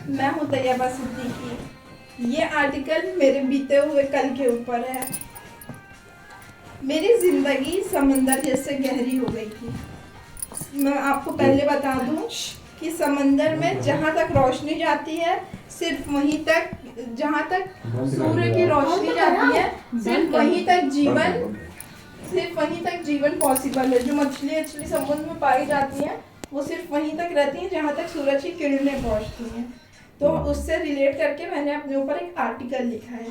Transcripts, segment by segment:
मैं हूँ तैयबा सिद्दीकी। ये आर्टिकल मेरे बीते हुए कल के ऊपर है। मेरी जिंदगी समंदर जैसे गहरी हो गई थी। मैं आपको पहले बता दूं कि समंदर में जहाँ तक रोशनी जाती है सिर्फ वहीं तक, जहाँ तक सूर्य की रोशनी जाती है सिर्फ वहीं तक जीवन पॉसिबल है। जो मछली समुद्र में पाई जाती हैं वो सिर्फ वहीं तक रहती हैं जहाँ तक सूरज की किरणें पहुँचती हैं। तो उससे रिलेट करके मैंने अपने ऊपर एक आर्टिकल लिखा है।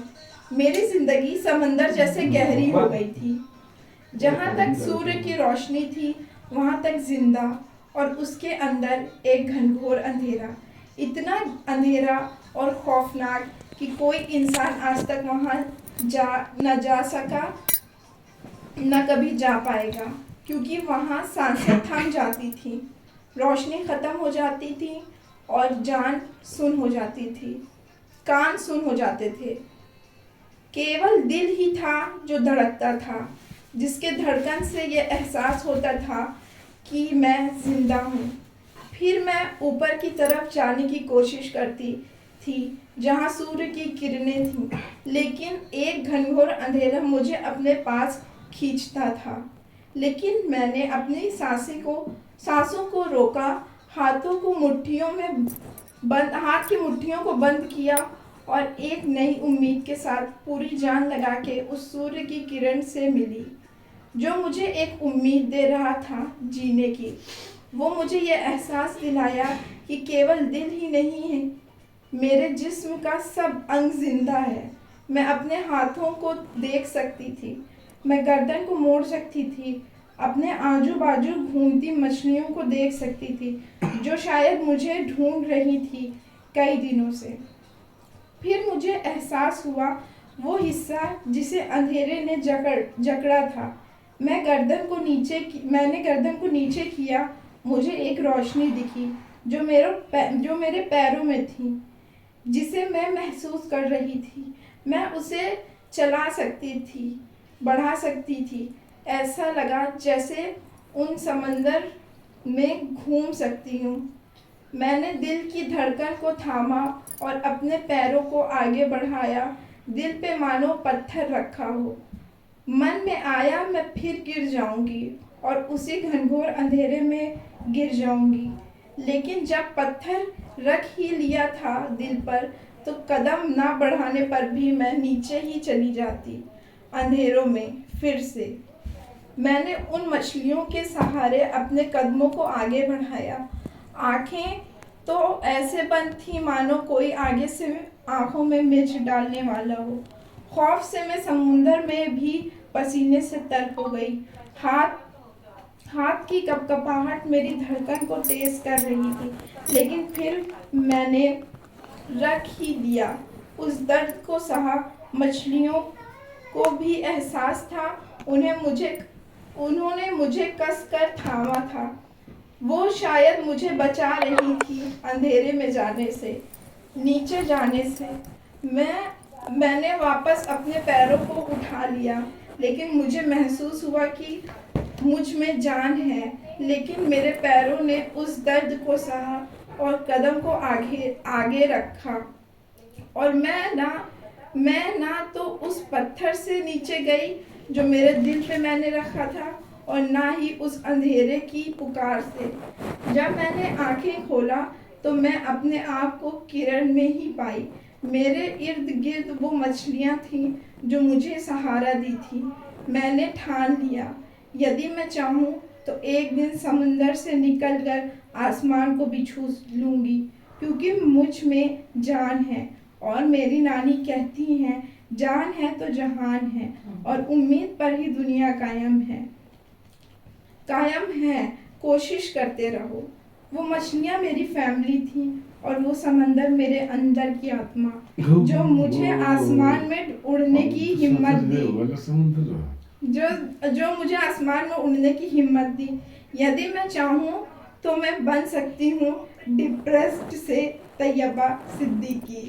मेरी जिंदगी समंदर जैसे गहरी हो गई थी। जहाँ तक सूर्य की रोशनी थी वहाँ तक जिंदा, और उसके अंदर एक घनघोर अंधेरा। इतना अंधेरा और खौफनाक कि कोई इंसान आज तक वहाँ न जा सका, न कभी जा पाएगा, क्योंकि वहाँ सांसें थम जाती थी, रोशनी खत्म हो जाती थी और जान सुन हो जाती थी, कान सुन हो जाते थे। केवल दिल ही था जो धड़कता था, जिसके धड़कन से ये एहसास होता था कि मैं जिंदा हूँ। फिर मैं ऊपर की तरफ जाने की कोशिश करती थी जहाँ सूर्य की किरणें थीं, लेकिन एक घनघोर अंधेरा मुझे अपने पास खींचता था। लेकिन मैंने अपनी सांसों को रोका, हाथ की मुट्ठियों को बंद किया और एक नई उम्मीद के साथ पूरी जान लगा के उस सूर्य की किरण से मिली, जो मुझे एक उम्मीद दे रहा था जीने की। वो मुझे ये एहसास दिलाया कि केवल दिल ही नहीं है, मेरे जिस्म का सब अंग जिंदा है। मैं अपने हाथों को देख सकती थी, मैं गर्दन को मोड़ सकती थी, अपने आजू बाजू घूमती मछलियों को देख सकती थी, जो शायद मुझे ढूंढ रही थी कई दिनों से। फिर मुझे एहसास हुआ वो हिस्सा जिसे अंधेरे ने जकड़ा था। मैंने गर्दन को नीचे किया, मुझे एक रोशनी दिखी जो मेरे पैरों में थी, जिसे मैं महसूस कर रही थी। मैं उसे चला सकती थी, बढ़ा सकती थी। ऐसा लगा जैसे उन समंदर में घूम सकती हूँ। मैंने दिल की धड़कन को थामा और अपने पैरों को आगे बढ़ाया, दिल पे मानो पत्थर रखा हो। मन में आया मैं फिर गिर जाऊंगी और उसी घनघोर अंधेरे में गिर जाऊंगी। लेकिन जब पत्थर रख ही लिया था दिल पर, तो कदम ना बढ़ाने पर भी मैं नीचे ही चली जाती, अंधेरों में फिर से। मैंने उन मछलियों के सहारे अपने कदमों को आगे बढ़ाया। आंखें तो ऐसे बंद थी मानो कोई आगे से आंखों में मिर्च डालने वाला हो। खौफ से मैं समुंदर में भी पसीने से तर हो गई। हाथ की कपकपाहट मेरी धड़कन को तेज कर रही थी, लेकिन फिर मैंने रख ही दिया। उस दर्द को सहा। मछलियों को भी एहसास था, उन्होंने मुझे कसकर थामा था। वो शायद मुझे बचा रही थी अंधेरे में जाने से, नीचे जाने से। मैंने वापस अपने पैरों को उठा लिया, लेकिन मुझे महसूस हुआ कि मुझ में जान है। लेकिन मेरे पैरों ने उस दर्द को सहा और कदम को आगे रखा, और मैं ना तो उस पत्थर से नीचे गई जो मेरे दिल पे मैंने रखा था, और ना ही उस अंधेरे की पुकार से। जब मैंने आंखें खोला तो मैं अपने आप को किरण में ही पाई। मेरे इर्द गिर्द वो मछलियाँ थीं जो मुझे सहारा दी थी। मैंने ठान लिया, यदि मैं चाहूँ तो एक दिन समुंदर से निकलकर आसमान को भी छू लूँगी, क्योंकि मुझ में जान है। और मेरी नानी कहती हैं, जान है तो जहान है, और उम्मीद पर ही दुनिया कायम है। कोशिश करते रहो। वो मछलियाँ मेरी फैमिली थी, और वो समंदर मेरे अंदर की आत्मा, जो मुझे आसमान में उड़ने की हिम्मत दी। यदि मैं चाहूँ तो मैं बन सकती हूँ डिप्रेस्ड से तैयबा सिद्दीकी।